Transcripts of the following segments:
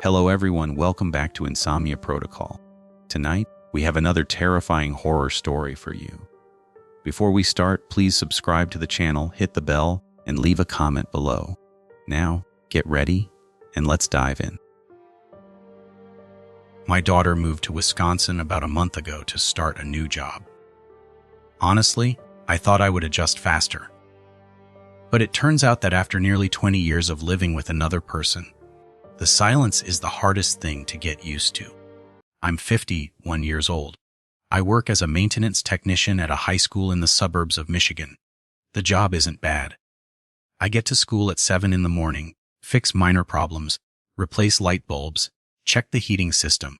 Hello everyone, welcome back to Insomnia Protocol. Tonight, we have another terrifying horror story for you. Before we start, please subscribe to the channel, hit the bell, and leave a comment below. Now, get ready, and let's dive in. My daughter moved to Wisconsin about a month ago to start a new job. Honestly, I thought I would adjust faster. But it turns out that after nearly 20 years of living with another person, the silence is the hardest thing to get used to. I'm 51 years old. I work as a maintenance technician at a high school in the suburbs of Michigan. The job isn't bad. I get to school at 7 in the morning, fix minor problems, replace light bulbs, check the heating system,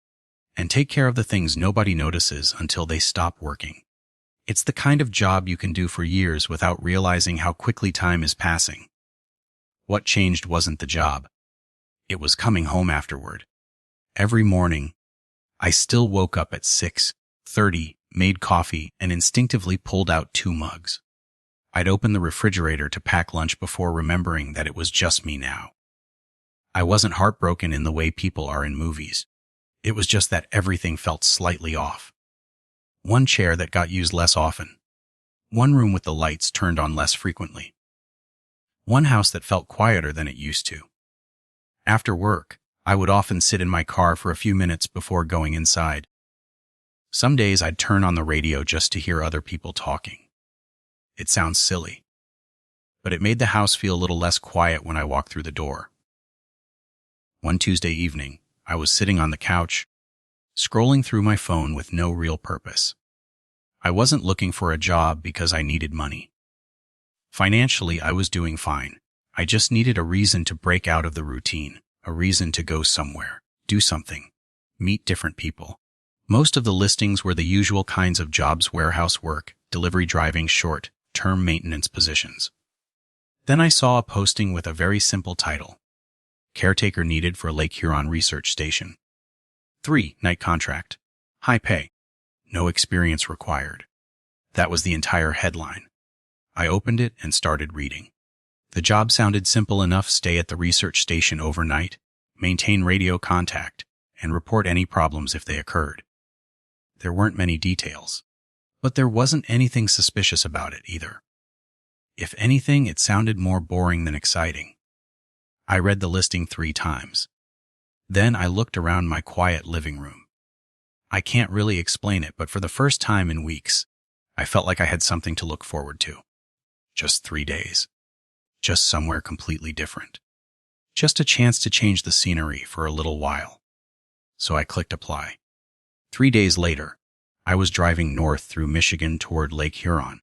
and take care of the things nobody notices until they stop working. It's the kind of job you can do for years without realizing how quickly time is passing. What changed wasn't the job. It was coming home afterward. Every morning, I still woke up at 6:30, made coffee, and instinctively pulled out 2 mugs. I'd open the refrigerator to pack lunch before remembering that it was just me now. I wasn't heartbroken in the way people are in movies. It was just that everything felt slightly off. One chair that got used less often. One room with the lights turned on less frequently. One house that felt quieter than it used to. After work, I would often sit in my car for a few minutes before going inside. Some days I'd turn on the radio just to hear other people talking. It sounds silly, but it made the house feel a little less quiet when I walked through the door. One Tuesday evening, I was sitting on the couch, scrolling through my phone with no real purpose. I wasn't looking for a job because I needed money. Financially, I was doing fine. I just needed a reason to break out of the routine, a reason to go somewhere, do something, meet different people. Most of the listings were the usual kinds of jobs: warehouse work, delivery driving, short-term maintenance positions. Then I saw a posting with a very simple title: Caretaker needed for Lake Huron research station. 3-night contract. High pay. No experience required. That was the entire headline. I opened it and started reading. The job sounded simple enough: stay at the research station overnight, maintain radio contact, and report any problems if they occurred. There weren't many details, but there wasn't anything suspicious about it either. If anything, it sounded more boring than exciting. I read the listing 3 times. Then I looked around my quiet living room. I can't really explain it, but for the first time in weeks, I felt like I had something to look forward to. Just 3 days. Just somewhere completely different. Just a chance to change the scenery for a little while. So I clicked apply. 3 days later, I was driving north through Michigan toward Lake Huron.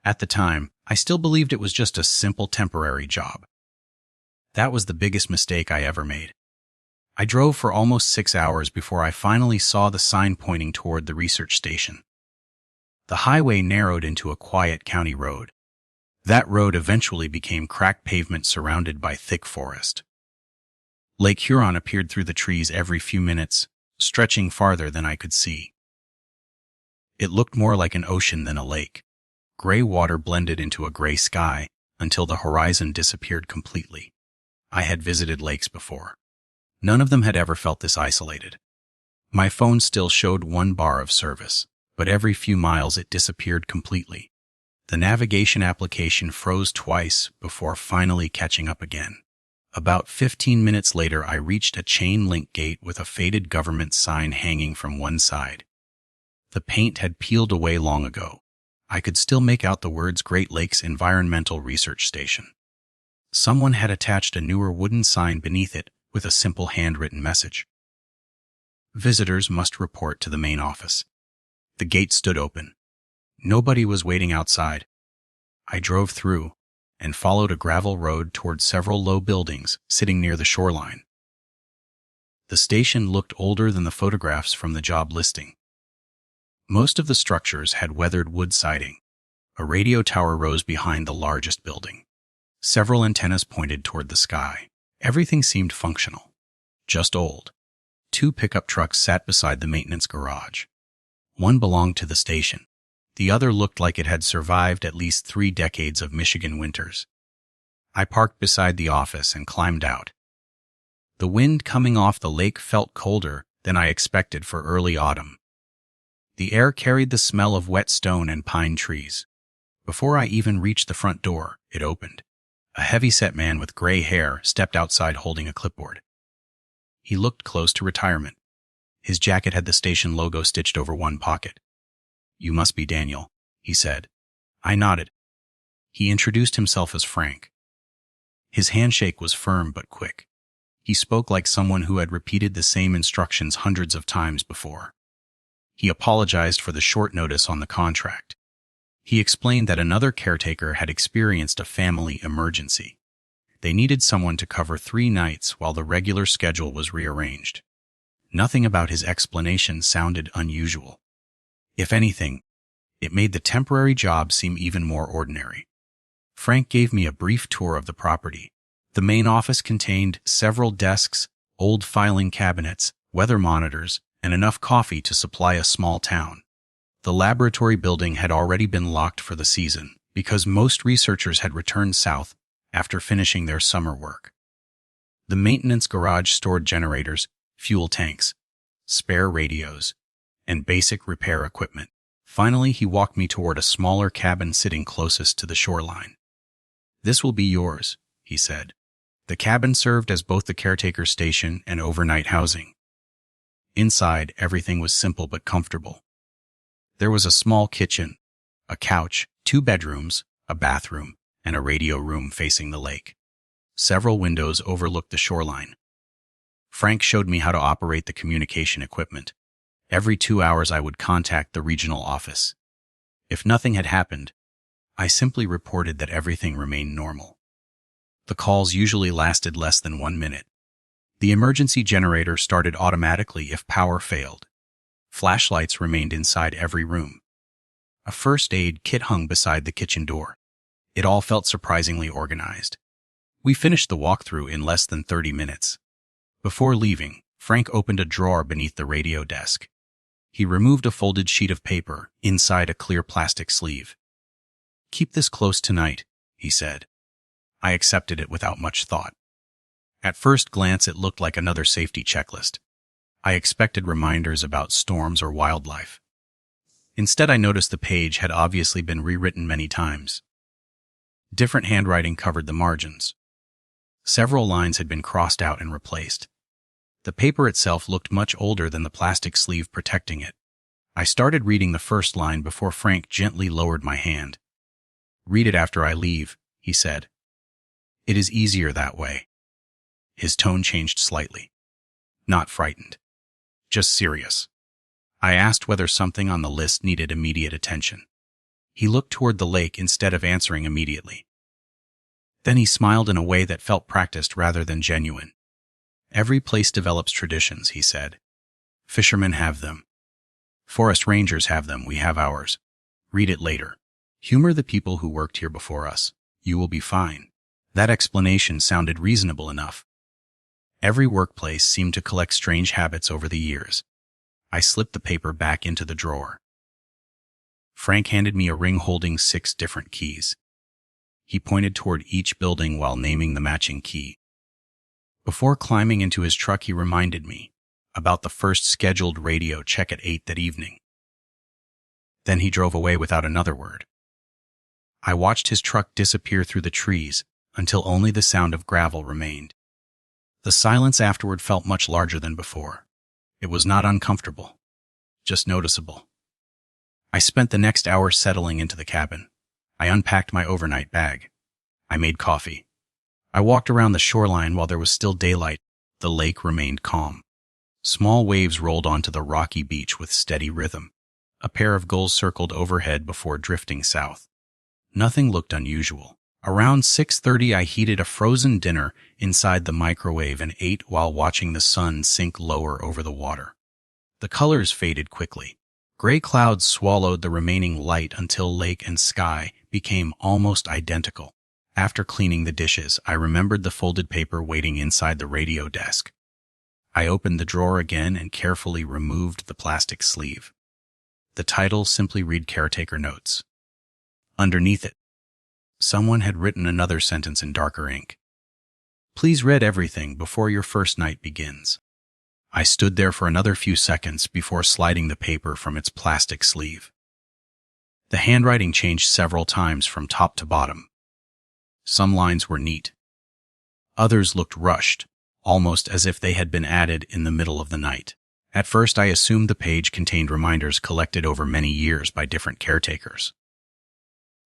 At the time, I still believed it was just a simple temporary job. That was the biggest mistake I ever made. I drove for almost 6 hours before I finally saw the sign pointing toward the research station. The highway narrowed into a quiet county road. That road eventually became cracked pavement surrounded by thick forest. Lake Huron appeared through the trees every few minutes, stretching farther than I could see. It looked more like an ocean than a lake. Gray water blended into a gray sky until the horizon disappeared completely. I had visited lakes before. None of them had ever felt this isolated. My phone still showed 1 bar of service, but every few miles it disappeared completely. The navigation application froze twice before finally catching up again. About 15 minutes later, I reached a chain-link gate with a faded government sign hanging from one side. The paint had peeled away long ago. I could still make out the words Great Lakes Environmental Research Station. Someone had attached a newer wooden sign beneath it with a simple handwritten message. Visitors must report to the main office. The gate stood open. Nobody was waiting outside. I drove through and followed a gravel road toward several low buildings sitting near the shoreline. The station looked older than the photographs from the job listing. Most of the structures had weathered wood siding. A radio tower rose behind the largest building. Several antennas pointed toward the sky. Everything seemed functional, just old. 2 pickup trucks sat beside the maintenance garage. One belonged to the station. The other looked like it had survived at least 3 decades of Michigan winters. I parked beside the office and climbed out. The wind coming off the lake felt colder than I expected for early autumn. The air carried the smell of wet stone and pine trees. Before I even reached the front door, it opened. A heavy-set man with gray hair stepped outside holding a clipboard. He looked close to retirement. His jacket had the station logo stitched over one pocket. "You must be Daniel," he said. I nodded. He introduced himself as Frank. His handshake was firm but quick. He spoke like someone who had repeated the same instructions hundreds of times before. He apologized for the short notice on the contract. He explained that another caretaker had experienced a family emergency. They needed someone to cover 3 nights while the regular schedule was rearranged. Nothing about his explanation sounded unusual. If anything, it made the temporary job seem even more ordinary. Frank gave me a brief tour of the property. The main office contained several desks, old filing cabinets, weather monitors, and enough coffee to supply a small town. The laboratory building had already been locked for the season because most researchers had returned south after finishing their summer work. The maintenance garage stored generators, fuel tanks, spare radios, and basic repair equipment. Finally, he walked me toward a smaller cabin sitting closest to the shoreline. "This will be yours," he said. The cabin served as both the caretaker station and overnight housing. Inside, everything was simple but comfortable. There was a small kitchen, a couch, 2 bedrooms, a bathroom, and a radio room facing the lake. Several windows overlooked the shoreline. Frank showed me how to operate the communication equipment. Every 2 hours I would contact the regional office. If nothing had happened, I simply reported that everything remained normal. The calls usually lasted less than 1 minute. The emergency generator started automatically if power failed. Flashlights remained inside every room. A first aid kit hung beside the kitchen door. It all felt surprisingly organized. We finished the walkthrough in less than 30 minutes. Before leaving, Frank opened a drawer beneath the radio desk. He removed a folded sheet of paper inside a clear plastic sleeve. "Keep this close tonight," he said. I accepted it without much thought. At first glance, it looked like another safety checklist. I expected reminders about storms or wildlife. Instead, I noticed the page had obviously been rewritten many times. Different handwriting covered the margins. Several lines had been crossed out and replaced. The paper itself looked much older than the plastic sleeve protecting it. I started reading the first line before Frank gently lowered my hand. "Read it after I leave," he said. "It is easier that way." His tone changed slightly. Not frightened. Just serious. I asked whether something on the list needed immediate attention. He looked toward the lake instead of answering immediately. Then he smiled in a way that felt practiced rather than genuine. "Every place develops traditions," he said. "Fishermen have them. Forest rangers have them, we have ours. Read it later. Humor the people who worked here before us. You will be fine." That explanation sounded reasonable enough. Every workplace seemed to collect strange habits over the years. I slipped the paper back into the drawer. Frank handed me a ring holding 6 different keys. He pointed toward each building while naming the matching key. Before climbing into his truck, he reminded me about the first scheduled radio check at 8 that evening. Then he drove away without another word. I watched his truck disappear through the trees until only the sound of gravel remained. The silence afterward felt much larger than before. It was not uncomfortable, just noticeable. I spent the next hour settling into the cabin. I unpacked my overnight bag. I made coffee. I walked around the shoreline while there was still daylight. The lake remained calm. Small waves rolled onto the rocky beach with steady rhythm. A pair of gulls circled overhead before drifting south. Nothing looked unusual. Around 6:30, I heated a frozen dinner inside the microwave and ate while watching the sun sink lower over the water. The colors faded quickly. Gray clouds swallowed the remaining light until lake and sky became almost identical. After cleaning the dishes, I remembered the folded paper waiting inside the radio desk. I opened the drawer again and carefully removed the plastic sleeve. The title simply read Caretaker Notes. Underneath it, someone had written another sentence in darker ink. Please read everything before your first night begins. I stood there for another few seconds before sliding the paper from its plastic sleeve. The handwriting changed several times from top to bottom. Some lines were neat. Others looked rushed, almost as if they had been added in the middle of the night. At first, I assumed the page contained reminders collected over many years by different caretakers.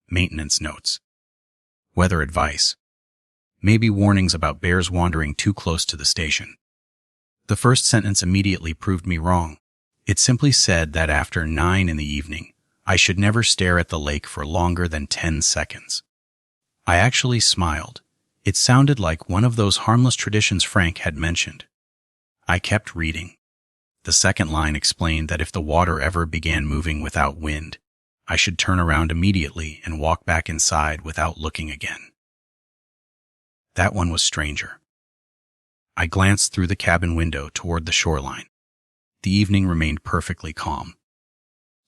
Maintenance notes, weather advice, maybe warnings about bears wandering too close to the station. The first sentence immediately proved me wrong. It simply said that after 9 in the evening, I should never stare at the lake for longer than 10 seconds. I actually smiled. It sounded like one of those harmless traditions Frank had mentioned. I kept reading. The second line explained that if the water ever began moving without wind, I should turn around immediately and walk back inside without looking again. That one was stranger. I glanced through the cabin window toward the shoreline. The evening remained perfectly calm.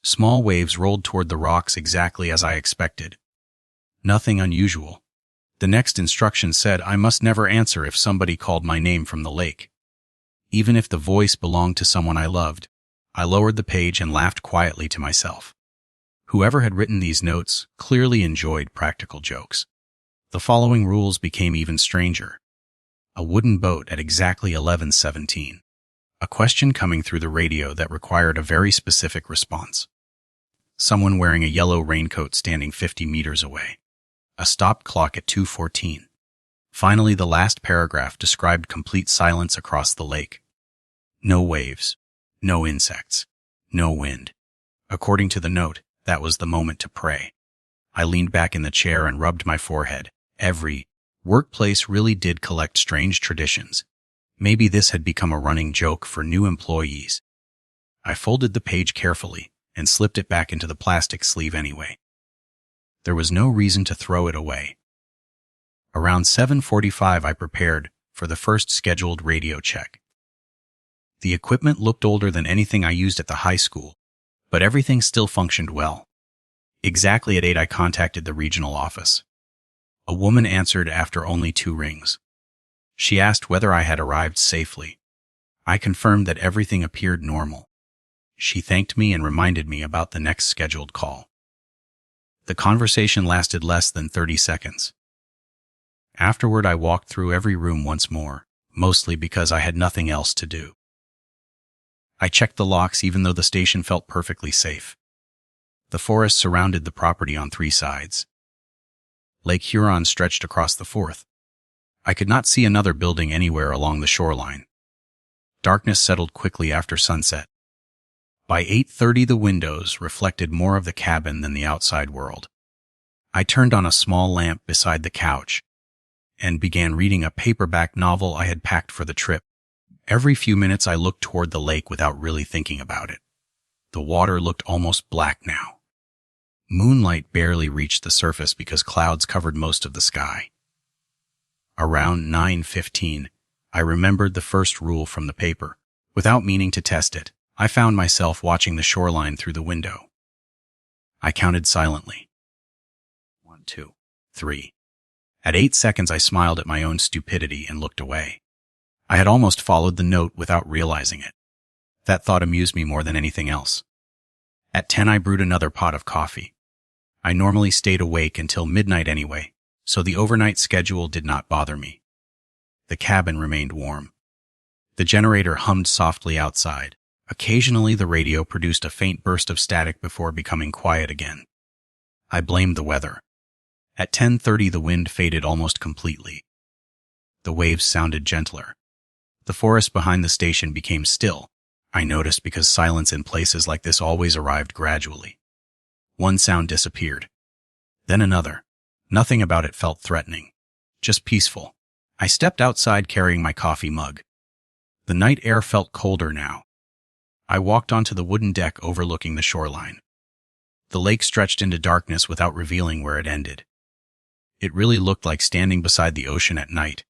Small waves rolled toward the rocks exactly as I expected. Nothing unusual. The next instruction said I must never answer if somebody called my name from the lake. Even if the voice belonged to someone I loved, I lowered the page and laughed quietly to myself. Whoever had written these notes clearly enjoyed practical jokes. The following rules became even stranger. A wooden boat at exactly 11:17. A question coming through the radio that required a very specific response. Someone wearing a yellow raincoat standing 50 meters away. A stopped clock at 2:14. Finally, the last paragraph described complete silence across the lake. No waves, no insects, no wind. According to the note, that was the moment to pray. I leaned back in the chair and rubbed my forehead. Every workplace really did collect strange traditions. Maybe this had become a running joke for new employees. I folded the page carefully and slipped it back into the plastic sleeve anyway. There was no reason to throw it away. Around 7:45, I prepared for the first scheduled radio check. The equipment looked older than anything I used at the high school, but everything still functioned well. Exactly at 8, I contacted the regional office. A woman answered after only 2 rings. She asked whether I had arrived safely. I confirmed that everything appeared normal. She thanked me and reminded me about the next scheduled call. The conversation lasted less than 30 seconds. Afterward, I walked through every room once more, mostly because I had nothing else to do. I checked the locks even though the station felt perfectly safe. The forest surrounded the property on 3 sides. Lake Huron stretched across the 4th. I could not see another building anywhere along the shoreline. Darkness settled quickly after sunset. By 8:30, the windows reflected more of the cabin than the outside world. I turned on a small lamp beside the couch and began reading a paperback novel I had packed for the trip. Every few minutes I looked toward the lake without really thinking about it. The water looked almost black now. Moonlight barely reached the surface because clouds covered most of the sky. Around 9:15, I remembered the first rule from the paper. Without meaning to test it, I found myself watching the shoreline through the window. I counted silently. 1, 2, 3. At 8 seconds, I smiled at my own stupidity and looked away. I had almost followed the note without realizing it. That thought amused me more than anything else. At 10, I brewed another pot of coffee. I normally stayed awake until midnight anyway, so the overnight schedule did not bother me. The cabin remained warm. The generator hummed softly outside. Occasionally, the radio produced a faint burst of static before becoming quiet again. I blamed the weather. At 10:30, the wind faded almost completely. The waves sounded gentler. The forest behind the station became still, I noticed, because silence in places like this always arrived gradually. One sound disappeared. Then another. Nothing about it felt threatening. Just peaceful. I stepped outside carrying my coffee mug. The night air felt colder now. I walked onto the wooden deck overlooking the shoreline. The lake stretched into darkness without revealing where it ended. It really looked like standing beside the ocean at night.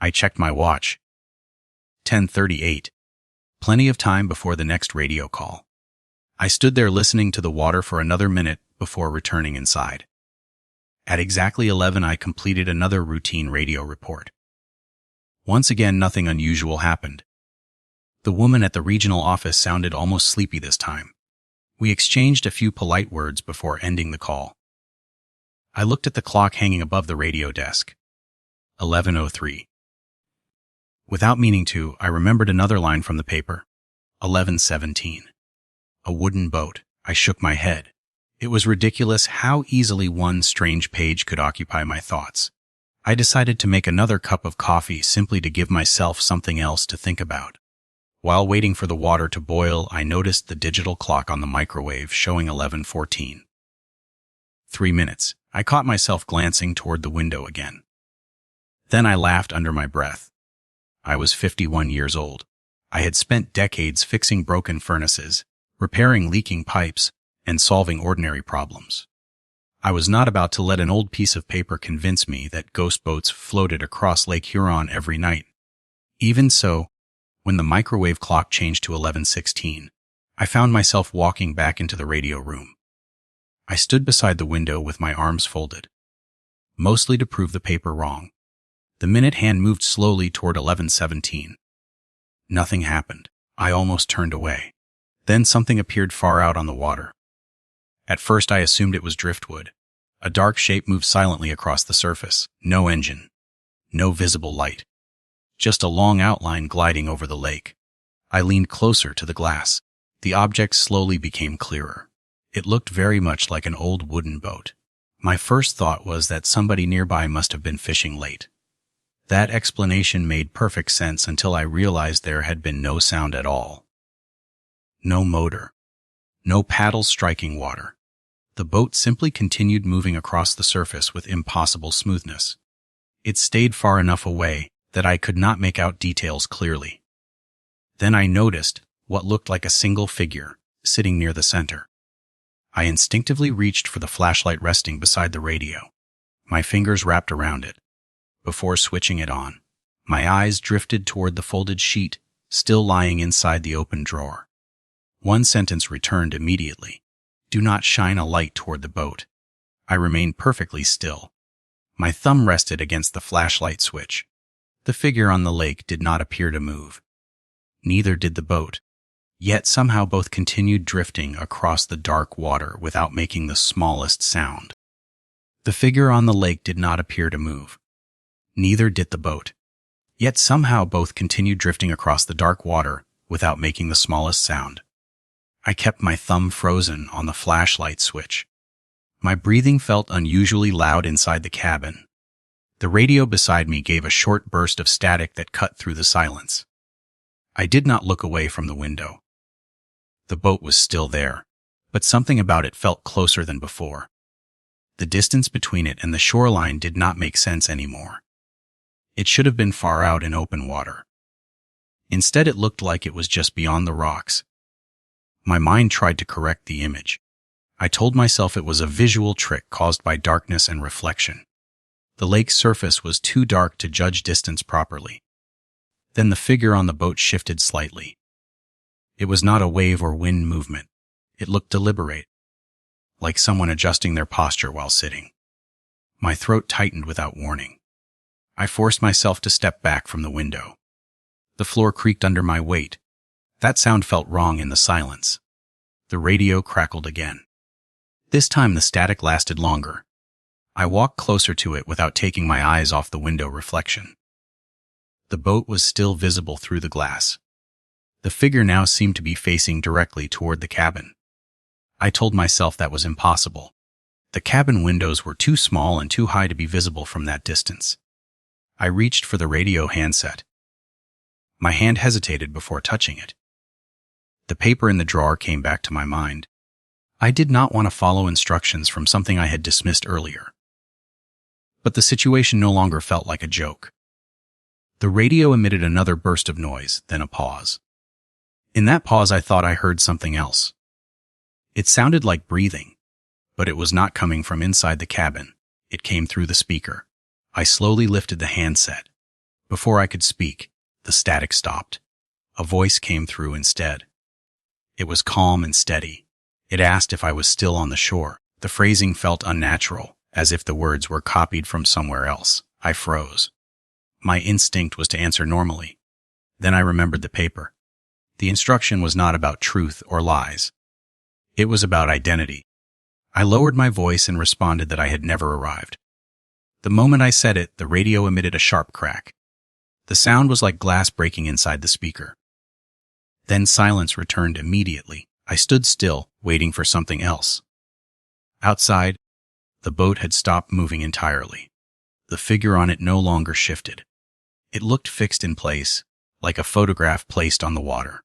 I checked my watch. 10:38. Plenty of time before the next radio call. I stood there listening to the water for another minute before returning inside. At exactly 11, I completed another routine radio report. Once again, nothing unusual happened. The woman at the regional office sounded almost sleepy this time. We exchanged a few polite words before ending the call. I looked at the clock hanging above the radio desk. 11:03. Without meaning to, I remembered another line from the paper. 11:17. A wooden boat. I shook my head. It was ridiculous how easily one strange page could occupy my thoughts. I decided to make another cup of coffee simply to give myself something else to think about. While waiting for the water to boil, I noticed the digital clock on the microwave showing 11:14. 3 minutes. I caught myself glancing toward the window again. Then I laughed under my breath. I was 51 years old. I had spent decades fixing broken furnaces, repairing leaking pipes, and solving ordinary problems. I was not about to let an old piece of paper convince me that ghost boats floated across Lake Huron every night. Even so, when the microwave clock changed to 11:16, I found myself walking back into the radio room. I stood beside the window with my arms folded, mostly to prove the paper wrong. The minute hand moved slowly toward 11:17. Nothing happened. I almost turned away. Then something appeared far out on the water. At first I assumed it was driftwood. A dark shape moved silently across the surface. No engine. No visible light. Just a long outline gliding over the lake. I leaned closer to the glass. The object slowly became clearer. It looked very much like an old wooden boat. My first thought was that somebody nearby must have been fishing late. That explanation made perfect sense until I realized there had been no sound at all. No motor. No paddles striking water. The boat simply continued moving across the surface with impossible smoothness. It stayed far enough away that I could not make out details clearly. Then I noticed what looked like a single figure sitting near the center. I instinctively reached for the flashlight resting beside the radio. My fingers wrapped around it. Before switching it on, my eyes drifted toward the folded sheet still lying inside the open drawer. One sentence returned immediately. Do not shine a light toward the boat. I remained perfectly still. My thumb rested against the flashlight switch. The figure on the lake did not appear to move. Neither did the boat. Yet somehow both continued drifting across the dark water without making the smallest sound. The figure on the lake did not appear to move. Neither did the boat. Yet somehow both continued drifting across the dark water without making the smallest sound. I kept my thumb frozen on the flashlight switch. My breathing felt unusually loud inside the cabin. The radio beside me gave a short burst of static that cut through the silence. I did not look away from the window. The boat was still there, but something about it felt closer than before. The distance between it and the shoreline did not make sense anymore. It should have been far out in open water. Instead, it looked like it was just beyond the rocks. My mind tried to correct the image. I told myself it was a visual trick caused by darkness and reflection. The lake's surface was too dark to judge distance properly. Then the figure on the boat shifted slightly. It was not a wave or wind movement. It looked deliberate, like someone adjusting their posture while sitting. My throat tightened without warning. I forced myself to step back from the window. The floor creaked under my weight. That sound felt wrong in the silence. The radio crackled again. This time the static lasted longer. I walked closer to it without taking my eyes off the window reflection. The boat was still visible through the glass. The figure now seemed to be facing directly toward the cabin. I told myself that was impossible. The cabin windows were too small and too high to be visible from that distance. I reached for the radio handset. My hand hesitated before touching it. The paper in the drawer came back to my mind. I did not want to follow instructions from something I had dismissed earlier. But the situation no longer felt like a joke. The radio emitted another burst of noise, then a pause. In that pause, I thought I heard something else. It sounded like breathing, but it was not coming from inside the cabin. It came through the speaker. I slowly lifted the handset. Before I could speak, the static stopped. A voice came through instead. It was calm and steady. It asked if I was still on the shore. The phrasing felt unnatural, as if the words were copied from somewhere else. I froze. My instinct was to answer normally. Then I remembered the paper. The instruction was not about truth or lies. It was about identity. I lowered my voice and responded that I had never arrived. The moment I said it, the radio emitted a sharp crack. The sound was like glass breaking inside the speaker. Then silence returned immediately. I stood still, waiting for something else. Outside, the boat had stopped moving entirely. The figure on it no longer shifted. It looked fixed in place, like a photograph placed on the water.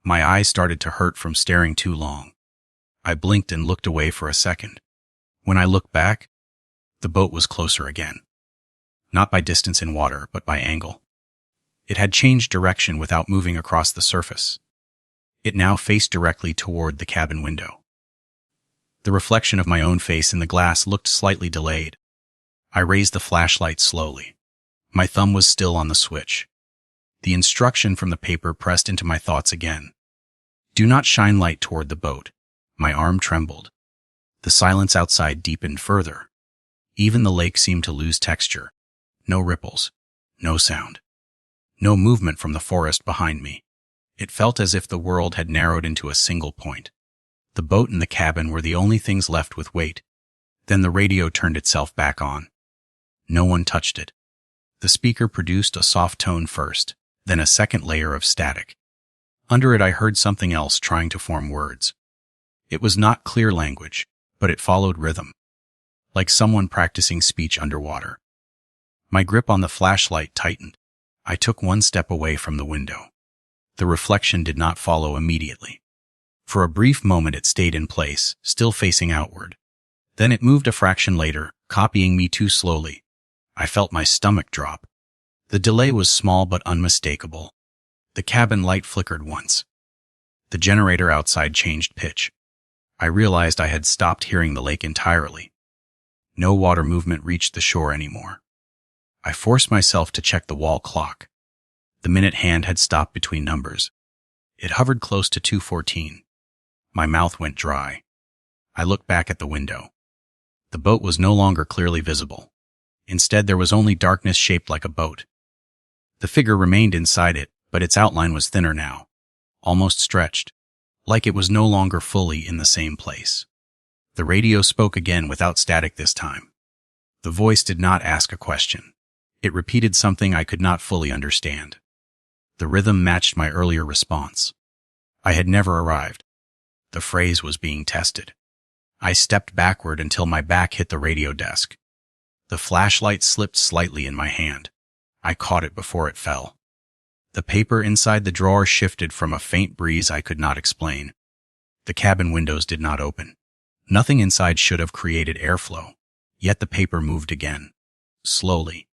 My eyes started to hurt from staring too long. I blinked and looked away for a second. When I looked back, the boat was closer again. Not by distance in water, but by angle. It had changed direction without moving across the surface. It now faced directly toward the cabin window. The reflection of my own face in the glass looked slightly delayed. I raised the flashlight slowly. My thumb was still on the switch. The instruction from the paper pressed into my thoughts again. Do not shine light toward the boat. My arm trembled. The silence outside deepened further. Even the lake seemed to lose texture. No ripples. No sound. No movement from the forest behind me. It felt as if the world had narrowed into a single point. The boat and the cabin were the only things left with weight. Then the radio turned itself back on. No one touched it. The speaker produced a soft tone first, then a second layer of static. Under it I heard something else trying to form words. It was not clear language, but it followed rhythm, like someone practicing speech underwater. My grip on the flashlight tightened. I took one step away from the window. The reflection did not follow immediately. For a brief moment it stayed in place, still facing outward. Then it moved a fraction later, copying me too slowly. I felt my stomach drop. The delay was small but unmistakable. The cabin light flickered once. The generator outside changed pitch. I realized I had stopped hearing the lake entirely. No water movement reached the shore anymore. I forced myself to check the wall clock. The minute hand had stopped between numbers. It hovered close to 2:14. My mouth went dry. I looked back at the window. The boat was no longer clearly visible. Instead, there was only darkness shaped like a boat. The figure remained inside it, but its outline was thinner now, almost stretched, like it was no longer fully in the same place. The radio spoke again without static this time. The voice did not ask a question. It repeated something I could not fully understand. The rhythm matched my earlier response. I had never arrived. The phrase was being tested. I stepped backward until my back hit the radio desk. The flashlight slipped slightly in my hand. I caught it before it fell. The paper inside the drawer shifted from a faint breeze I could not explain. The cabin windows did not open. Nothing inside should have created airflow. Yet the paper moved again. Slowly.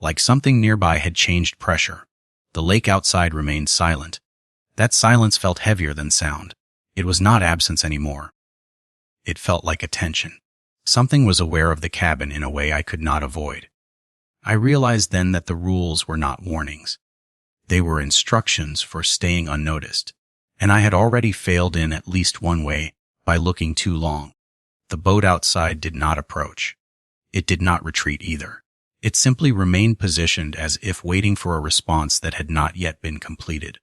Like something nearby had changed pressure. The lake outside remained silent. That silence felt heavier than sound. It was not absence anymore. It felt like attention. Something was aware of the cabin in a way I could not avoid. I realized then that the rules were not warnings. They were instructions for staying unnoticed, and I had already failed in at least one way by looking too long. The boat outside did not approach. It did not retreat either. It simply remained positioned as if waiting for a response that had not yet been completed.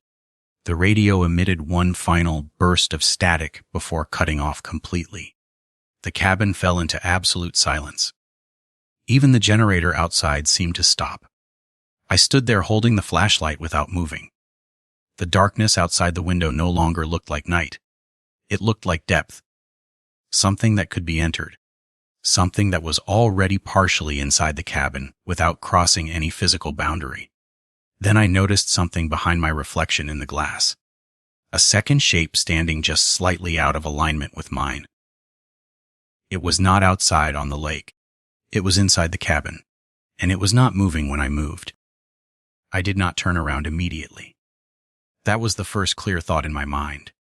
The radio emitted one final burst of static before cutting off completely. The cabin fell into absolute silence. Even the generator outside seemed to stop. I stood there holding the flashlight without moving. The darkness outside the window no longer looked like night. It looked like depth. Something that could be entered. Something that was already partially inside the cabin without crossing any physical boundary. Then I noticed something behind my reflection in the glass. A second shape standing just slightly out of alignment with mine. It was not outside on the lake. It was inside the cabin, and it was not moving when I moved. I did not turn around immediately. That was the first clear thought in my mind.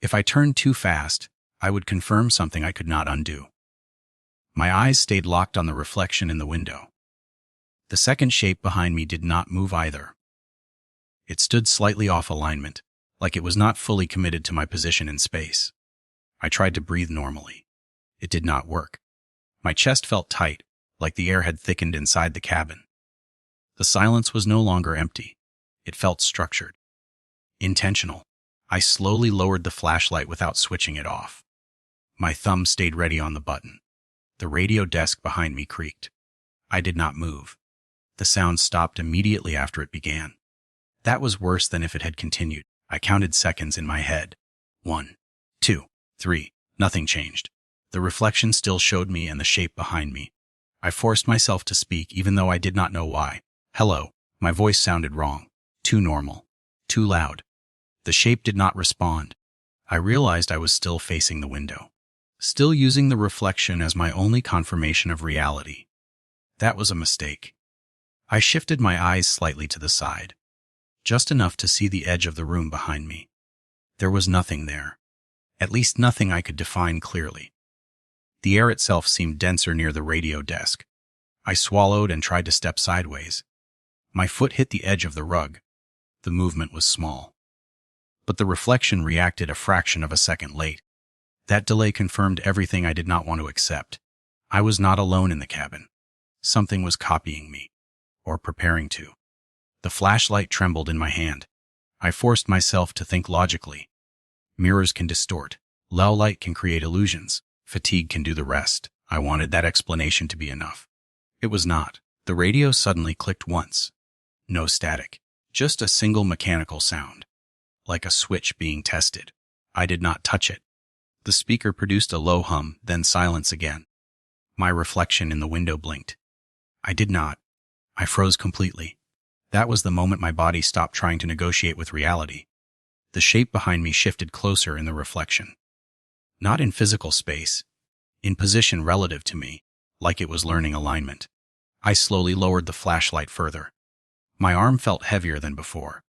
If I turned too fast, I would confirm something I could not undo. My eyes stayed locked on the reflection in the window. The second shape behind me did not move either. It stood slightly off alignment, like it was not fully committed to my position in space. I tried to breathe normally. It did not work. My chest felt tight, like the air had thickened inside the cabin. The silence was no longer empty. It felt structured, intentional. I slowly lowered the flashlight without switching it off. My thumb stayed ready on the button. The radio desk behind me creaked. I did not move. The sound stopped immediately after it began. That was worse than if it had continued. I counted seconds in my head. 1, 2, 3. Nothing changed. The reflection still showed me and the shape behind me. I forced myself to speak even though I did not know why. Hello. My voice sounded wrong. Too normal. Too loud. The shape did not respond. I realized I was still facing the window. Still using the reflection as my only confirmation of reality. That was a mistake. I shifted my eyes slightly to the side. Just enough to see the edge of the room behind me. There was nothing there. At least nothing I could define clearly. The air itself seemed denser near the radio desk. I swallowed and tried to step sideways. My foot hit the edge of the rug. The movement was small. But the reflection reacted a fraction of a second late. That delay confirmed everything I did not want to accept. I was not alone in the cabin. Something was copying me, or preparing to. The flashlight trembled in my hand. I forced myself to think logically. Mirrors can distort. Low light can create illusions. Fatigue can do the rest. I wanted that explanation to be enough. It was not. The radio suddenly clicked once. No static. Just a single mechanical sound. Like a switch being tested. I did not touch it. The speaker produced a low hum, then silence again. My reflection in the window blinked. I did not. I froze completely. That was the moment my body stopped trying to negotiate with reality. The shape behind me shifted closer in the reflection. Not in physical space. In position relative to me, like it was learning alignment. I slowly lowered the flashlight further. My arm felt heavier than before.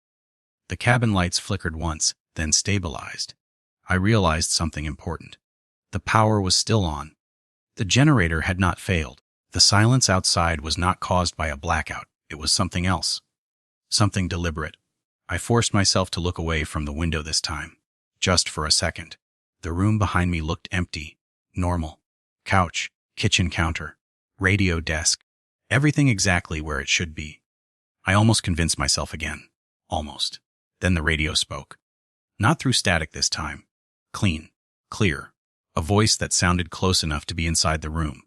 The cabin lights flickered once, then stabilized. I realized something important. The power was still on. The generator had not failed. The silence outside was not caused by a blackout. It was something else. Something deliberate. I forced myself to look away from the window this time. Just for a second. The room behind me looked empty. Normal. Couch, kitchen counter, radio desk. Everything exactly where it should be. I almost convinced myself again. Almost. Then the radio spoke. Not through static this time. Clean. Clear. A voice that sounded close enough to be inside the room.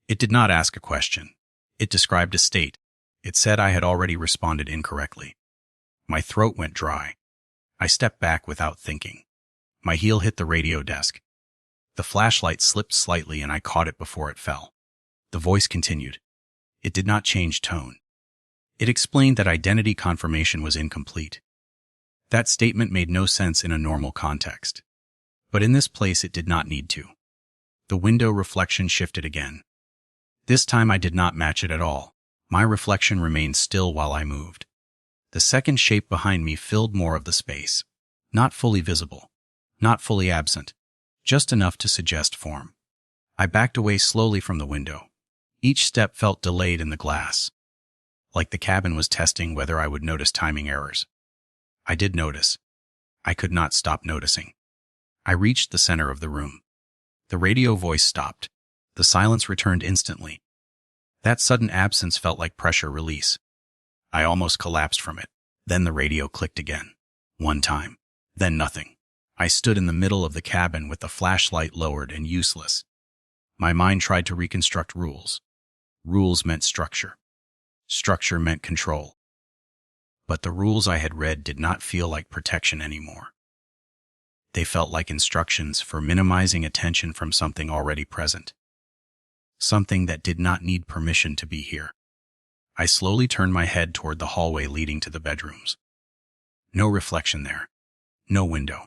It did not ask a question. It described a state. It said I had already responded incorrectly. My throat went dry. I stepped back without thinking. My heel hit the radio desk. The flashlight slipped slightly and I caught it before it fell. The voice continued. It did not change tone. It explained that identity confirmation was incomplete. That statement made no sense in a normal context. But in this place it did not need to. The window reflection shifted again. This time I did not match it at all. My reflection remained still while I moved. The second shape behind me filled more of the space. Not fully visible. Not fully absent. Just enough to suggest form. I backed away slowly from the window. Each step felt delayed in the glass. Like the cabin was testing whether I would notice timing errors. I did notice. I could not stop noticing. I reached the center of the room. The radio voice stopped. The silence returned instantly. That sudden absence felt like pressure release. I almost collapsed from it. Then the radio clicked again. One time. Then nothing. I stood in the middle of the cabin with the flashlight lowered and useless. My mind tried to reconstruct rules. Rules meant structure. Structure meant control. But the rules I had read did not feel like protection anymore. They felt like instructions for minimizing attention from something already present. Something that did not need permission to be here. I slowly turned my head toward the hallway leading to the bedrooms. No reflection there. No window.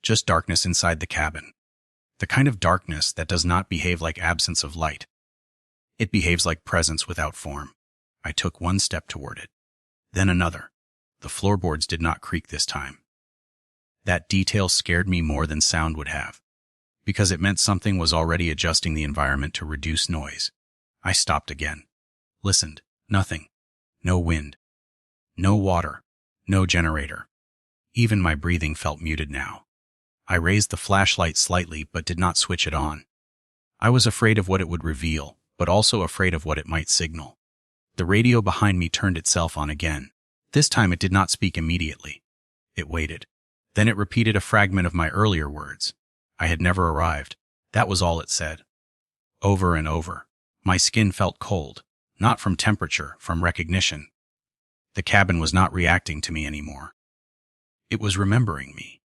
Just darkness inside the cabin. The kind of darkness that does not behave like absence of light. It behaves like presence without form. I took one step toward it. Then another. The floorboards did not creak this time. That detail scared me more than sound would have, because it meant something was already adjusting the environment to reduce noise. I stopped again. Listened. Nothing. No wind. No water. No generator. Even my breathing felt muted now. I raised the flashlight slightly but did not switch it on. I was afraid of what it would reveal, but also afraid of what it might signal. The radio behind me turned itself on again. This time it did not speak immediately. It waited. Then it repeated a fragment of my earlier words. I had never arrived. That was all it said. Over and over. My skin felt cold, not from temperature, from recognition. The cabin was not reacting to me anymore. It was remembering me.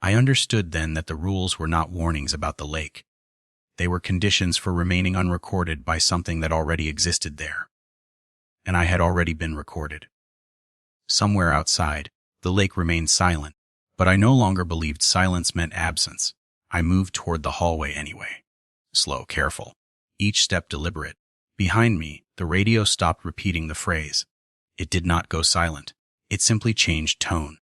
I understood then that the rules were not warnings about the lake. They were conditions for remaining unrecorded by something that already existed there. And I had already been recorded. Somewhere outside, the lake remained silent, but I no longer believed silence meant absence. I moved toward the hallway anyway. Slow, careful. Each step deliberate. Behind me, the radio stopped repeating the phrase. It did not go silent. It simply changed tone.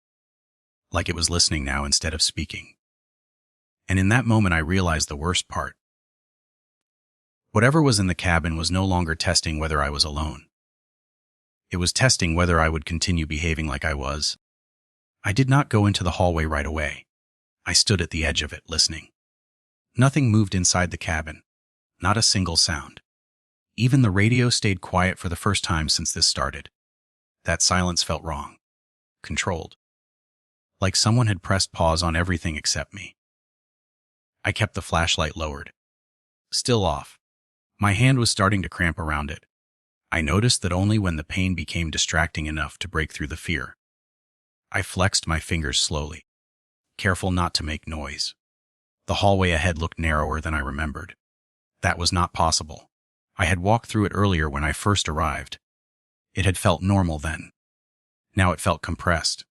Like it was listening now instead of speaking. And in that moment I realized the worst part. Whatever was in the cabin was no longer testing whether I was alone. It was testing whether I would continue behaving like I was. I did not go into the hallway right away. I stood at the edge of it, listening. Nothing moved inside the cabin. Not a single sound. Even the radio stayed quiet for the first time since this started. That silence felt wrong. Controlled. Like someone had pressed pause on everything except me. I kept the flashlight lowered. Still off. My hand was starting to cramp around it. I noticed that only when the pain became distracting enough to break through the fear. I flexed my fingers slowly, careful not to make noise. The hallway ahead looked narrower than I remembered. That was not possible. I had walked through it earlier when I first arrived. It had felt normal then. Now it felt compressed.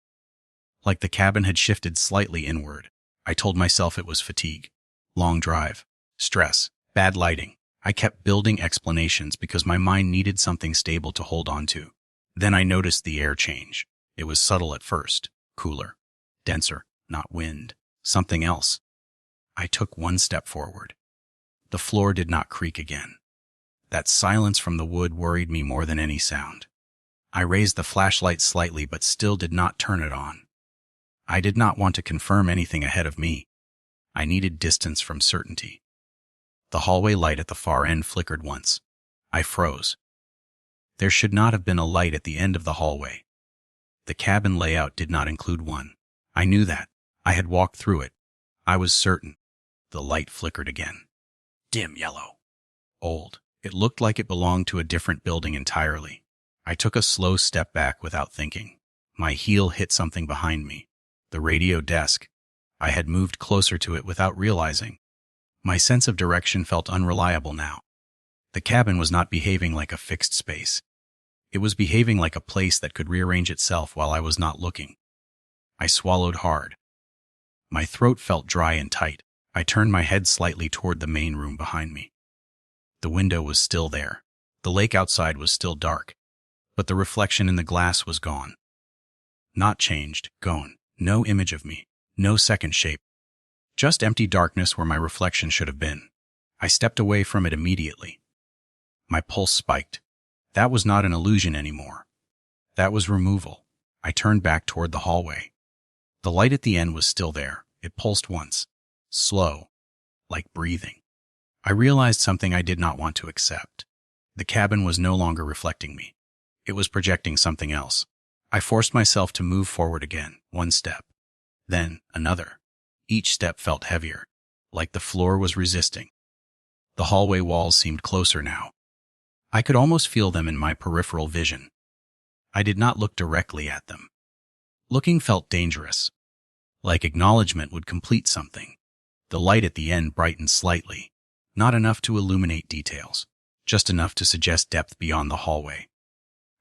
Like the cabin had shifted slightly inward. I told myself it was fatigue, long drive, stress, bad lighting. I kept building explanations because my mind needed something stable to hold on to. Then I noticed the air change. It was subtle at first, cooler, denser, not wind, something else. I took one step forward. The floor did not creak again. That silence from the wood worried me more than any sound. I raised the flashlight slightly but still did not turn it on. I did not want to confirm anything ahead of me. I needed distance from certainty. The hallway light at the far end flickered once. I froze. There should not have been a light at the end of the hallway. The cabin layout did not include one. I knew that. I had walked through it. I was certain. The light flickered again. Dim yellow. Old. It looked like it belonged to a different building entirely. I took a slow step back without thinking. My heel hit something behind me. The radio desk. I had moved closer to it without realizing. My sense of direction felt unreliable now. The cabin was not behaving like a fixed space. It was behaving like a place that could rearrange itself while I was not looking. I swallowed hard. My throat felt dry and tight. I turned my head slightly toward the main room behind me. The window was still there. The lake outside was still dark, but the reflection in the glass was gone. Not changed, gone. No image of me. No second shape. Just empty darkness where my reflection should have been. I stepped away from it immediately. My pulse spiked. That was not an illusion anymore. That was removal. I turned back toward the hallway. The light at the end was still there. It pulsed once. Slow. Like breathing. I realized something I did not want to accept. The cabin was no longer reflecting me. It was projecting something else. I forced myself to move forward again, one step. Then another. Each step felt heavier, like the floor was resisting. The hallway walls seemed closer now. I could almost feel them in my peripheral vision. I did not look directly at them. Looking felt dangerous, like acknowledgement would complete something. The light at the end brightened slightly, not enough to illuminate details, just enough to suggest depth beyond the hallway.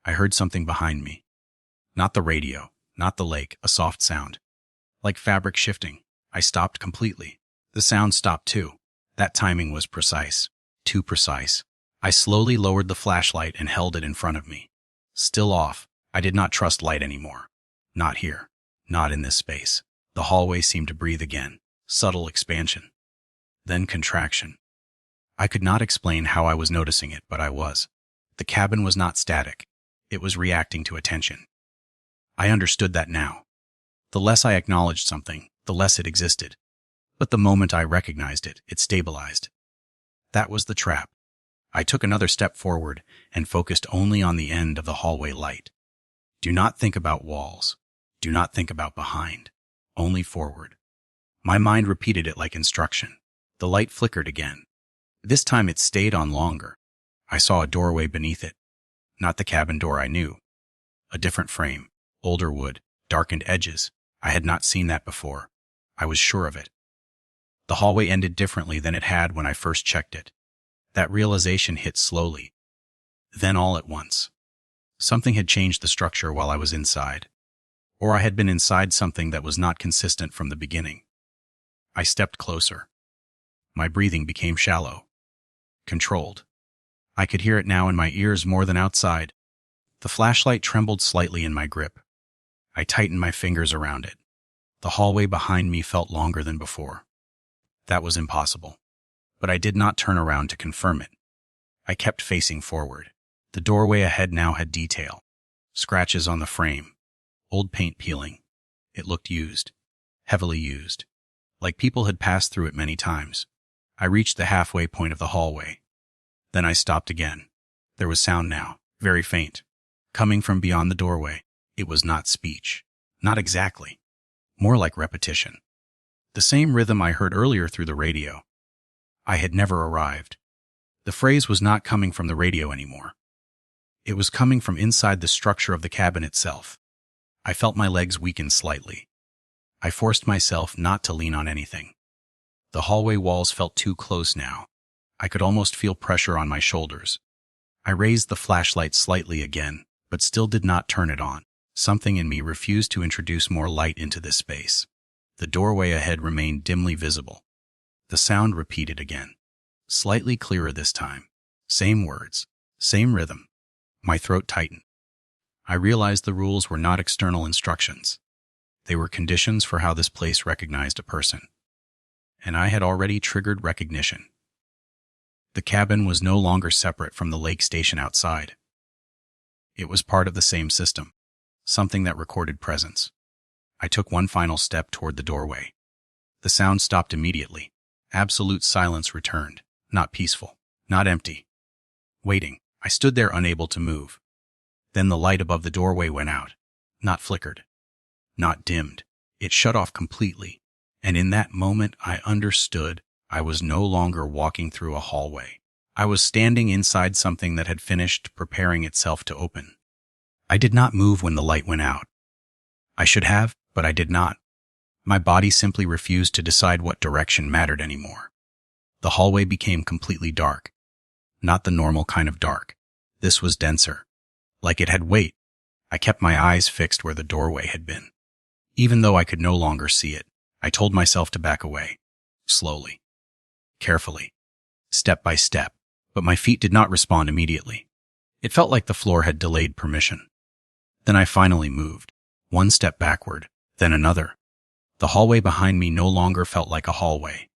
I heard something behind me. Not the radio, not the lake, a soft sound, like fabric shifting. I stopped completely. The sound stopped too. That timing was precise. Too precise. I slowly lowered the flashlight and held it in front of me. Still off. I did not trust light anymore. Not here. Not in this space. The hallway seemed to breathe again. Subtle expansion. Then contraction. I could not explain how I was noticing it, but I was. The cabin was not static. It was reacting to attention. I understood that now. The less I acknowledged something, the less it existed. But the moment I recognized it, it stabilized. That was the trap. I took another step forward and focused only on the end of the hallway light. Do not think about walls. Do not think about behind. Only forward. My mind repeated it like instruction. The light flickered again. This time it stayed on longer. I saw a doorway beneath it. Not the cabin door I knew. A different frame, older wood, darkened edges. I had not seen that before. I was sure of it. The hallway ended differently than it had when I first checked it. That realization hit slowly. Then all at once. Something had changed the structure while I was inside. Or I had been inside something that was not consistent from the beginning. I stepped closer. My breathing became shallow. Controlled. I could hear it now in my ears more than outside. The flashlight trembled slightly in my grip. I tightened my fingers around it. The hallway behind me felt longer than before. That was impossible. But I did not turn around to confirm it. I kept facing forward. The doorway ahead now had detail. Scratches on the frame. Old paint peeling. It looked used. Heavily used. Like people had passed through it many times. I reached the halfway point of the hallway. Then I stopped again. There was sound now, very faint. Coming from beyond the doorway. It was not speech. Not exactly. More like repetition. The same rhythm I heard earlier through the radio. I had never arrived. The phrase was not coming from the radio anymore. It was coming from inside the structure of the cabin itself. I felt my legs weaken slightly. I forced myself not to lean on anything. The hallway walls felt too close now. I could almost feel pressure on my shoulders. I raised the flashlight slightly again, but still did not turn it on. Something in me refused to introduce more light into this space. The doorway ahead remained dimly visible. The sound repeated again. Slightly clearer this time. Same words. Same rhythm. My throat tightened. I realized the rules were not external instructions. They were conditions for how this place recognized a person. And I had already triggered recognition. The cabin was no longer separate from the lake station outside. It was part of the same system, something that recorded presence. I took one final step toward the doorway. The sound stopped immediately. Absolute silence returned, not peaceful, not empty. Waiting, I stood there unable to move. Then the light above the doorway went out, not flickered, not dimmed. It shut off completely, and in that moment I understood I was no longer walking through a hallway. I was standing inside something that had finished preparing itself to open. I did not move when the light went out. I should have, but I did not. My body simply refused to decide what direction mattered anymore. The hallway became completely dark. Not the normal kind of dark. This was denser. Like it had weight. I kept my eyes fixed where the doorway had been. Even though I could no longer see it, I told myself to back away. Slowly. Carefully. Step by step. But my feet did not respond immediately. It felt like the floor had delayed permission. Then I finally moved. One step backward, then another. The hallway behind me no longer felt like a hallway.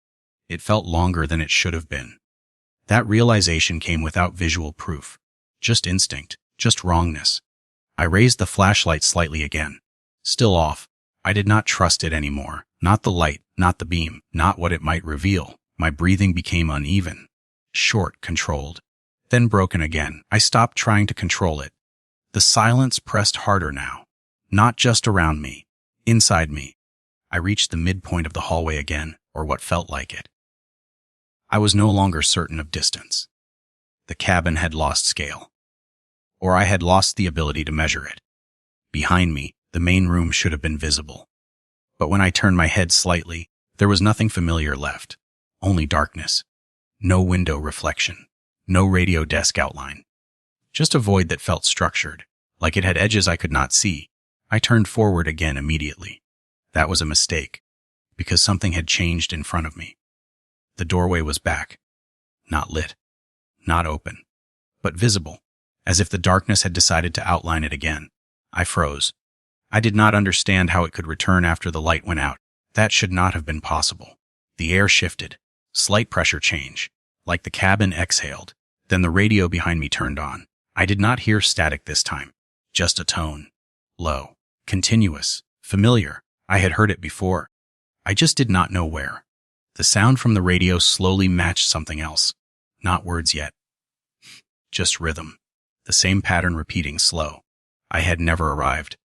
It felt longer than it should have been. That realization came without visual proof. Just instinct, just wrongness. I raised the flashlight slightly again. Still off. I did not trust it anymore. Not the light, not the beam, not what it might reveal. My breathing became uneven. Short, controlled. Then broken again. I stopped trying to control it. The silence pressed harder now. Not just around me. Inside me. I reached the midpoint of the hallway again, or what felt like it. I was no longer certain of distance. The cabin had lost scale. Or I had lost the ability to measure it. Behind me, the main room should have been visible. But when I turned my head slightly, there was nothing familiar left. Only darkness. No window reflection. No radio desk outline. Just a void that felt structured, like it had edges I could not see. I turned forward again immediately. That was a mistake, because something had changed in front of me. The doorway was back. Not lit. Not open. But visible, as if the darkness had decided to outline it again. I froze. I did not understand how it could return after the light went out. That should not have been possible. The air shifted. Slight pressure change. Like the cabin exhaled. Then the radio behind me turned on. I did not hear static this time. Just a tone. Low. Continuous. Familiar. I had heard it before. I just did not know where. The sound from the radio slowly matched something else. Not words yet. just rhythm. The same pattern repeating slow. I had never arrived.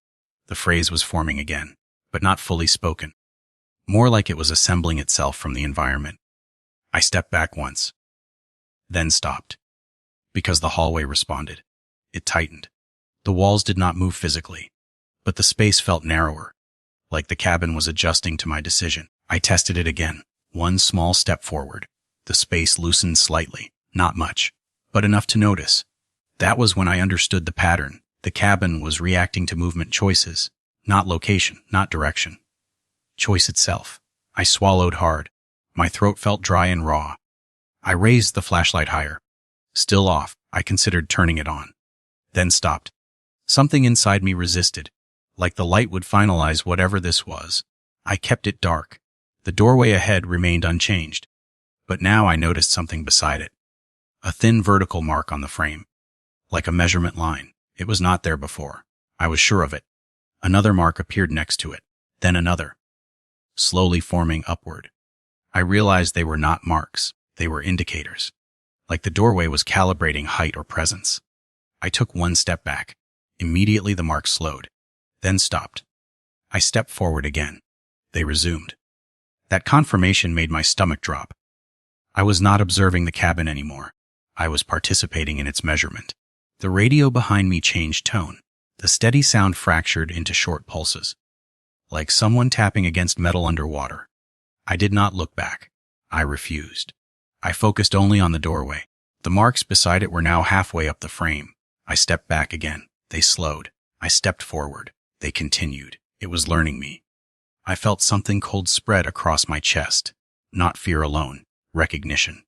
The phrase was forming again, but not fully spoken. More like it was assembling itself from the environment. I stepped back once, then stopped, because the hallway responded. It tightened. The walls did not move physically, but the space felt narrower, like the cabin was adjusting to my decision. I tested it again, one small step forward. The space loosened slightly, not much, but enough to notice. That was when I understood the pattern. The cabin was reacting to movement choices, not location, not direction. Choice itself. I swallowed hard. My throat felt dry and raw. I raised the flashlight higher. Still off, I considered turning it on. Then stopped. Something inside me resisted, like the light would finalize whatever this was. I kept it dark. The doorway ahead remained unchanged. But now I noticed something beside it. A thin vertical mark on the frame. Like a measurement line. It was not there before. I was sure of it. Another mark appeared next to it. Then another. Slowly forming upward. I realized they were not marks. They were indicators. Like the doorway was calibrating height or presence. I took one step back. Immediately the mark slowed. Then stopped. I stepped forward again. They resumed. That confirmation made my stomach drop. I was not observing the cabin anymore. I was participating in its measurement. The radio behind me changed tone. The steady sound fractured into short pulses, like someone tapping against metal underwater. I did not look back. I refused. I focused only on the doorway. The marks beside it were now halfway up the frame. I stepped back again. They slowed. I stepped forward. They continued. It was learning me. I felt something cold spread across my chest. Not fear alone. Recognition.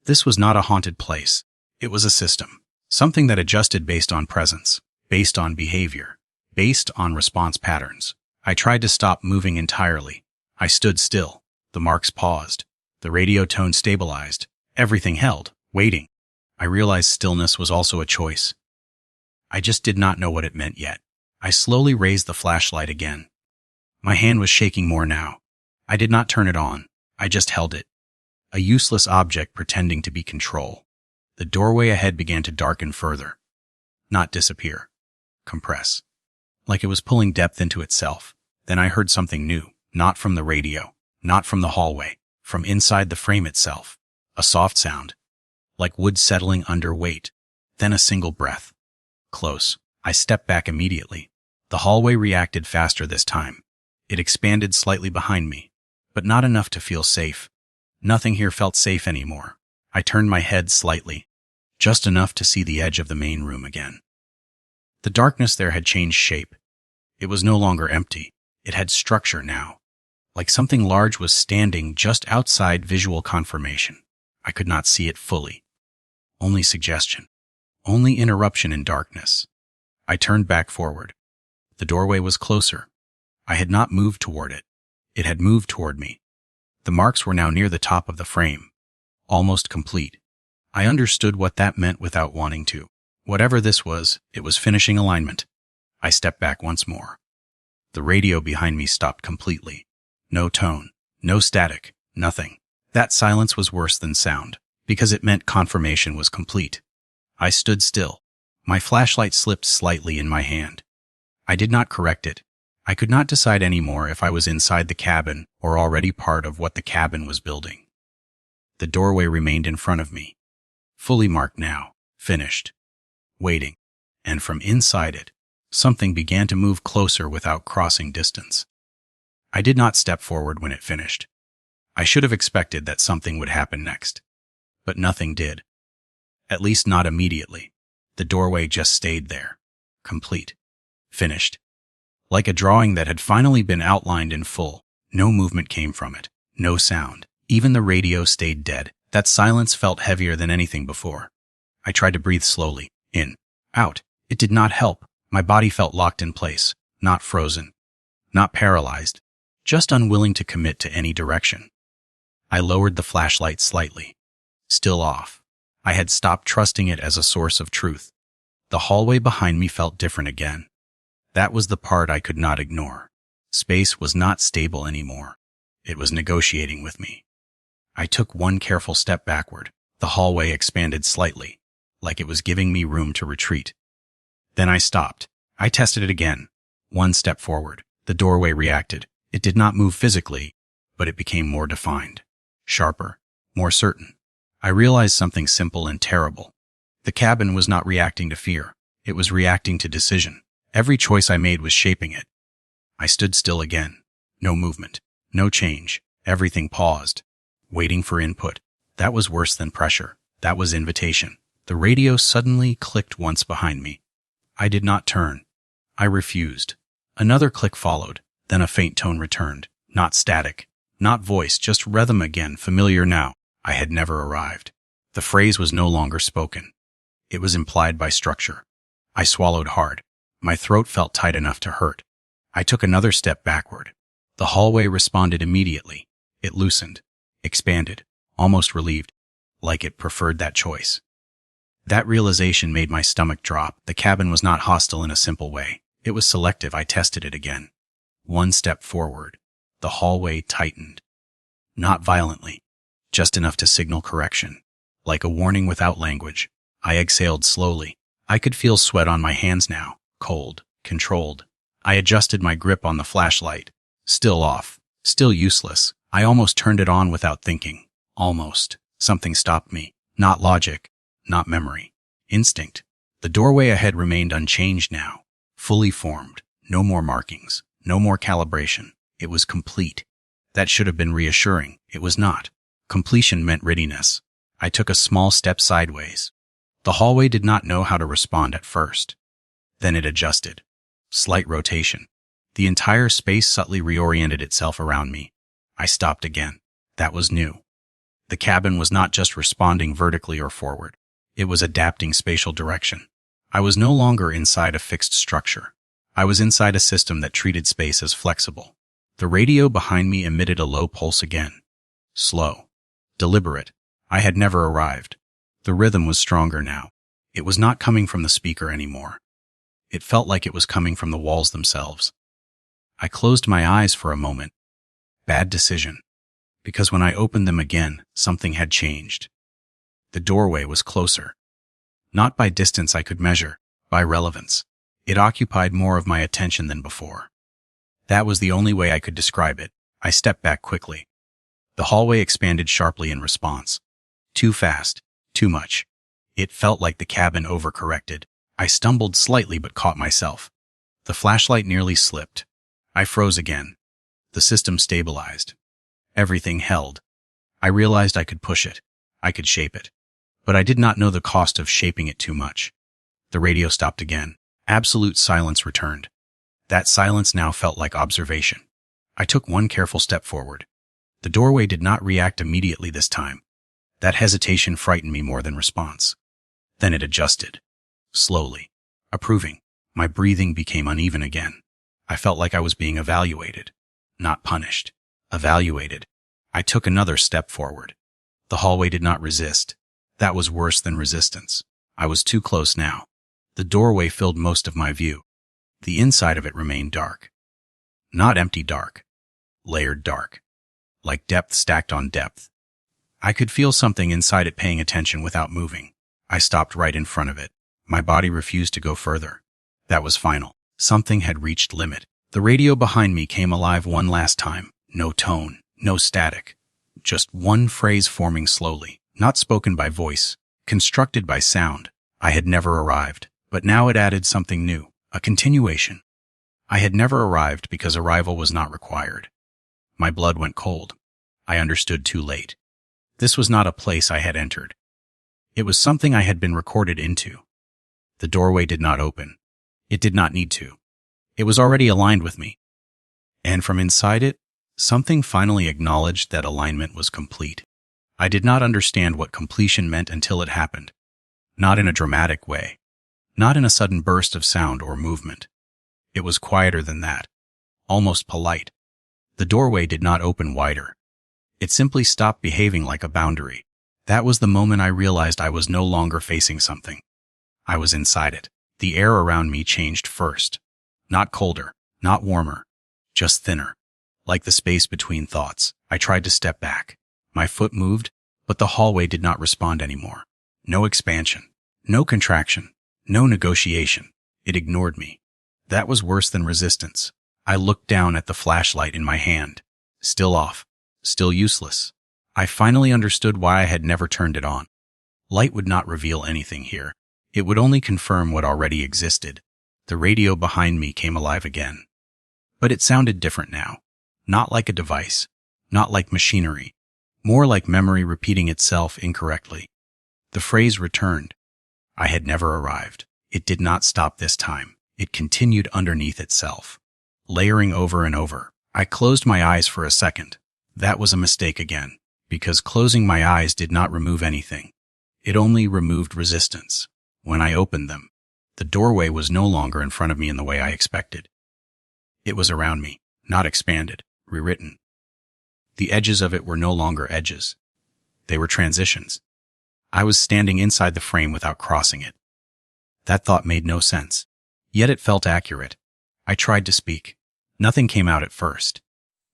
This was not a haunted place. It was a system. Something that adjusted based on presence, based on behavior, based on response patterns. I tried to stop moving entirely. I stood still. The marks paused. The radio tone stabilized. Everything held, waiting. I realized stillness was also a choice. I just did not know what it meant yet. I slowly raised the flashlight again. My hand was shaking more now. I did not turn it on. I just held it. A useless object pretending to be control. The doorway ahead began to darken further. Not disappear. Compress. Like it was pulling depth into itself. Then I heard something new. Not from the radio. Not from the hallway. From inside the frame itself. A soft sound. Like wood settling under weight. Then a single breath. Close. I stepped back immediately. The hallway reacted faster this time. It expanded slightly behind me, but not enough to feel safe. Nothing here felt safe anymore. I turned my head slightly, just enough to see the edge of the main room again. The darkness there had changed shape. It was no longer empty. It had structure now, like something large was standing just outside visual confirmation. I could not see it fully. Only suggestion. Only interruption in darkness. I turned back forward. The doorway was closer. I had not moved toward it. It had moved toward me. The marks were now near the top of the frame. Almost complete. I understood what that meant without wanting to. Whatever this was, it was finishing alignment. I stepped back once more. The radio behind me stopped completely. No tone, no static, nothing. That silence was worse than sound, because it meant confirmation was complete. I stood still. My flashlight slipped slightly in my hand. I did not correct it. I could not decide anymore if I was inside the cabin or already part of what the cabin was building. The doorway remained in front of me, fully marked now, finished, waiting, and from inside it, something began to move closer without crossing distance. I did not step forward when it finished. I should have expected that something would happen next, but nothing did. At least not immediately. The doorway just stayed there, complete, finished. Like a drawing that had finally been outlined in full. No movement came from it, no sound. Even the radio stayed dead. That silence felt heavier than anything before. I tried to breathe slowly, in, out. It did not help. My body felt locked in place, not frozen, not paralyzed, just unwilling to commit to any direction. I lowered the flashlight slightly. Still off. I had stopped trusting it as a source of truth. The hallway behind me felt different again. That was the part I could not ignore. Space was not stable anymore. It was negotiating with me. I took one careful step backward. The hallway expanded slightly, like it was giving me room to retreat. Then I stopped. I tested it again. One step forward. The doorway reacted. It did not move physically, but it became more defined, sharper, more certain. I realized something simple and terrible. The cabin was not reacting to fear. It was reacting to decision. Every choice I made was shaping it. I stood still again. No movement. No change. Everything paused. Waiting for input. That was worse than pressure. That was invitation. The radio suddenly clicked once behind me. I did not turn. I refused. Another click followed. Then a faint tone returned. Not static. Not voice, just rhythm again, familiar now. I had never arrived. The phrase was no longer spoken. It was implied by structure. I swallowed hard. My throat felt tight enough to hurt. I took another step backward. The hallway responded immediately. It loosened, expanded, almost relieved, like it preferred that choice. That realization made my stomach drop. The cabin was not hostile in a simple way. It was selective. I tested it again. One step forward. The hallway tightened. Not violently, just enough to signal correction. Like a warning without language. I exhaled slowly. I could feel sweat on my hands now, cold, controlled. I adjusted my grip on the flashlight. Still off, still useless. I almost turned it on without thinking. Almost. Something stopped me. Not logic, not memory. Instinct. The doorway ahead remained unchanged now. Fully formed. No more markings. No more calibration. It was complete. That should have been reassuring. It was not. Completion meant readiness. I took a small step sideways. The hallway did not know how to respond at first. Then it adjusted. Slight rotation. The entire space subtly reoriented itself around me. I stopped again. That was new. The cabin was not just responding vertically or forward. It was adapting spatial direction. I was no longer inside a fixed structure. I was inside a system that treated space as flexible. The radio behind me emitted a low pulse again. Slow. Deliberate. I had never arrived. The rhythm was stronger now. It was not coming from the speaker anymore. It felt like it was coming from the walls themselves. I closed my eyes for a moment. Bad decision. Because when I opened them again, something had changed. The doorway was closer. Not by distance I could measure, by relevance. It occupied more of my attention than before. That was the only way I could describe it. I stepped back quickly. The hallway expanded sharply in response. Too fast. Too much. It felt like the cabin overcorrected. I stumbled slightly but caught myself. The flashlight nearly slipped. I froze again. The system stabilized. Everything held. I realized I could push it. I could shape it. But I did not know the cost of shaping it too much. The radio stopped again. Absolute silence returned. That silence now felt like observation. I took one careful step forward. The doorway did not react immediately this time. That hesitation frightened me more than response. Then it adjusted. Slowly. Approving. My breathing became uneven again. I felt like I was being evaluated. Not punished. Evaluated. I took another step forward. The hallway did not resist. That was worse than resistance. I was too close now. The doorway filled most of my view. The inside of it remained dark. Not empty dark. Layered dark. Like depth stacked on depth. I could feel something inside it paying attention without moving. I stopped right in front of it. My body refused to go further. That was final. Something had reached limit. The radio behind me came alive one last time. No tone, no static. Just one phrase forming slowly, not spoken by voice, constructed by sound. I had never arrived, but now it added something new, a continuation. I had never arrived because arrival was not required. My blood went cold. I understood too late. This was not a place I had entered. It was something I had been recorded into. The doorway did not open. It did not need to. It was already aligned with me. And from inside it, something finally acknowledged that alignment was complete. I did not understand what completion meant until it happened. Not in a dramatic way. Not in a sudden burst of sound or movement. It was quieter than that. Almost polite. The doorway did not open wider. It simply stopped behaving like a boundary. That was the moment I realized I was no longer facing something. I was inside it. The air around me changed first. Not colder, not warmer, just thinner. Like the space between thoughts, I tried to step back. My foot moved, but the hallway did not respond anymore. No expansion, No contraction. No negotiation. It ignored me. That was worse than resistance. I looked down at the flashlight in my hand. Still off. Still useless. I finally understood why I had never turned it on. Light would not reveal anything here. It would only confirm what already existed. The radio behind me came alive again. But it sounded different now. Not like a device. Not like machinery. More like memory repeating itself incorrectly. The phrase returned. I had never arrived. It did not stop this time. It continued underneath itself, layering over and over. I closed my eyes for a second. That was a mistake again, because closing my eyes did not remove anything. It only removed resistance. When I opened them, the doorway was no longer in front of me in the way I expected. It was around me, not expanded, rewritten. The edges of it were no longer edges. They were transitions. I was standing inside the frame without crossing it. That thought made no sense. Yet it felt accurate. I tried to speak. Nothing came out at first.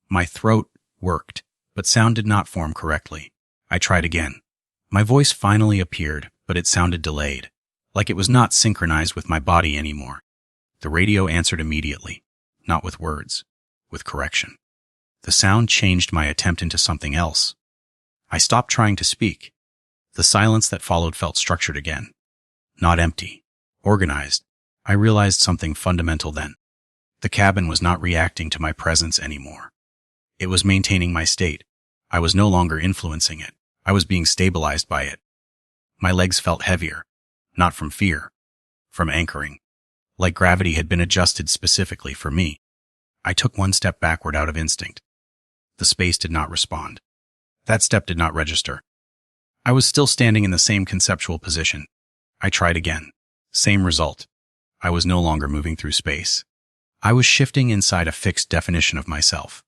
My throat worked, but sound did not form correctly. I tried again. My voice finally appeared, but it sounded delayed, like it was not synchronized with my body anymore. The radio answered immediately, not with words, with correction. The sound changed my attempt into something else. I stopped trying to speak. The silence that followed felt structured again. Not empty. Organized. I realized something fundamental then. The cabin was not reacting to my presence anymore. It was maintaining my state. I was no longer influencing it. I was being stabilized by it. My legs felt heavier. Not from fear. From anchoring. Like gravity had been adjusted specifically for me. I took one step backward out of instinct. The space did not respond. That step did not register. I was still standing in the same conceptual position. I tried again. Same result. I was no longer moving through space. I was shifting inside a fixed definition of myself.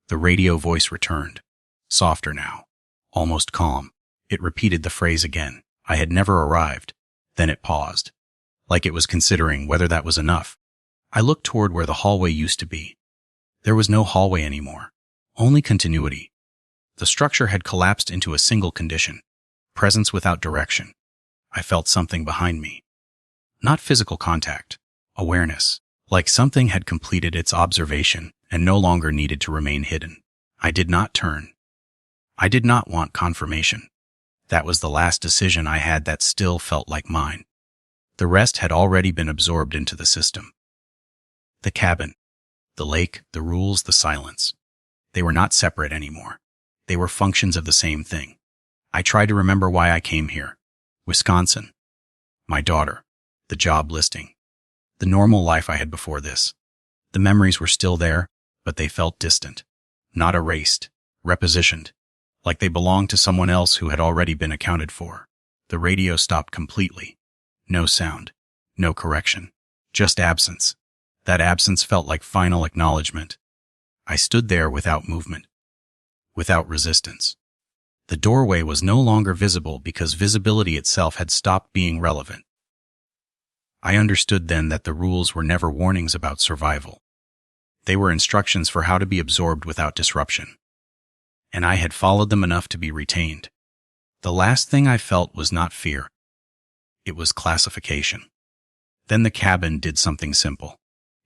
The radio voice returned. Softer now. Almost calm. It repeated the phrase again. I had never arrived. Then it paused. Like it was considering whether that was enough. I looked toward where the hallway used to be. There was no hallway anymore. Only continuity. The structure had collapsed into a single condition. Presence without direction. I felt something behind me. Not physical contact. Awareness. Like something had completed its observation and no longer needed to remain hidden. I did not turn. I did not want confirmation. That was the last decision I had that still felt like mine. The rest had already been absorbed into the system. The cabin. The lake, the rules, the silence. They were not separate anymore. They were functions of the same thing. I tried to remember why I came here. Wisconsin. My daughter. The job listing. The normal life I had before this. The memories were still there, but they felt distant. Not erased. Repositioned. Like they belonged to someone else who had already been accounted for. The radio stopped completely. No sound. No correction. Just absence. That absence felt like final acknowledgement. I stood there without movement. Without resistance. The doorway was no longer visible because visibility itself had stopped being relevant. I understood then that the rules were never warnings about survival. They were instructions for how to be absorbed without disruption. And I had followed them enough to be retained. The last thing I felt was not fear. It was classification. Then the cabin did something simple.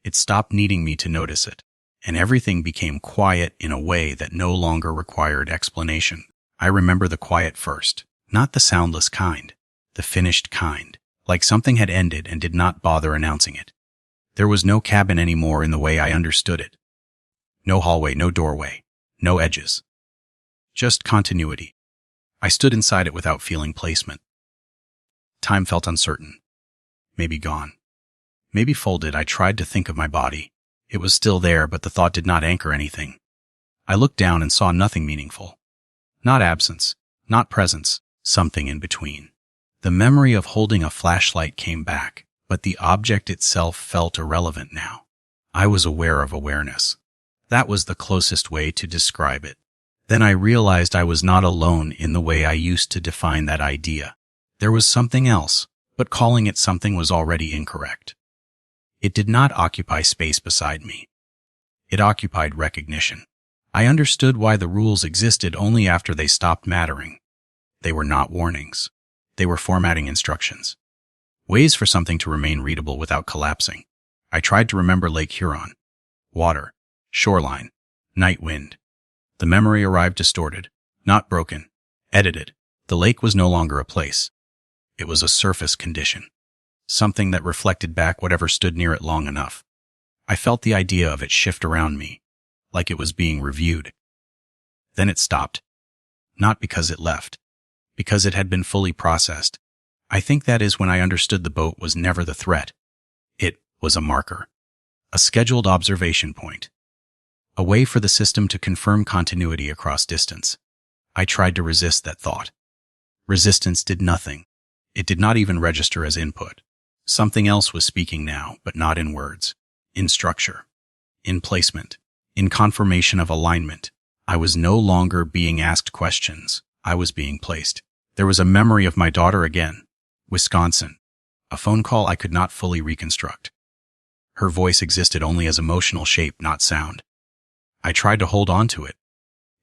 It stopped needing me to notice it, and everything became quiet in a way that no longer required explanation. I remember the quiet first, not the soundless kind, the finished kind, like something had ended and did not bother announcing it. There was no cabin anymore in the way I understood it. No hallway, no doorway, no edges. Just continuity. I stood inside it without feeling placement. Time felt uncertain. Maybe gone. Maybe folded. I tried to think of my body. It was still there, but the thought did not anchor anything. I looked down and saw nothing meaningful. Not absence, not presence, something in between. The memory of holding a flashlight came back, but the object itself felt irrelevant now. I was aware of awareness. That was the closest way to describe it. Then I realized I was not alone in the way I used to define that idea. There was something else, but calling it something was already incorrect. It did not occupy space beside me. It occupied recognition. I understood why the rules existed only after they stopped mattering. They were not warnings. They were formatting instructions. Ways for something to remain readable without collapsing. I tried to remember Lake Huron. Water, shoreline, night wind. The memory arrived distorted, not broken, edited. The lake was no longer a place. It was a surface condition. Something that reflected back whatever stood near it long enough. I felt the idea of it shift around me, like it was being reviewed. Then it stopped. Not because it left, because it had been fully processed. I think that is when I understood the boat was never the threat. It was a marker, a scheduled observation point, a way for the system to confirm continuity across distance. I tried to resist that thought. Resistance did nothing. It did not even register as input. Something else was speaking now, but not in words, in structure, in placement, in confirmation of alignment. I was no longer being asked questions. I was being placed. There was a memory of my daughter again. Wisconsin. A phone call I could not fully reconstruct. Her voice existed only as emotional shape, not sound. I tried to hold on to it.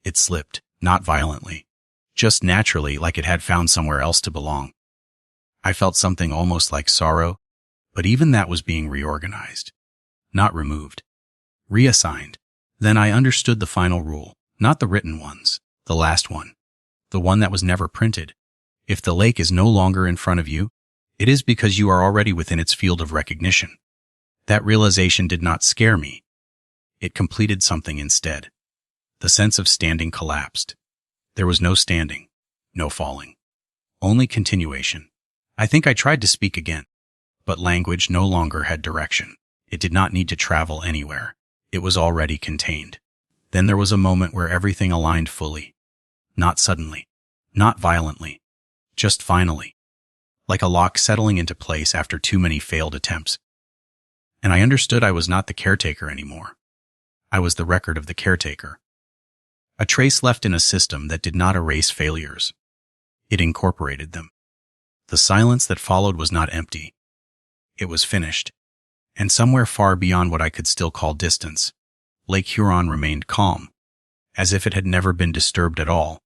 It slipped, not violently, just naturally, like it had found somewhere else to belong. I felt something almost like sorrow, but even that was being reorganized. Not removed. Reassigned. Then I understood the final rule, not the written ones, the last one, the one that was never printed. If the lake is no longer in front of you, it is because you are already within its field of recognition. That realization did not scare me. It completed something instead. The sense of standing collapsed. There was no standing, no falling, only continuation. I think I tried to speak again, but language no longer had direction. It did not need to travel anywhere. It was already contained. Then there was a moment where everything aligned fully. Not suddenly, not violently, just finally, like a lock settling into place after too many failed attempts. And I understood I was not the caretaker anymore. I was the record of the caretaker. A trace left in a system that did not erase failures. It incorporated them. The silence that followed was not empty. It was finished. And somewhere far beyond what I could still call distance, Lake Huron remained calm, as if it had never been disturbed at all.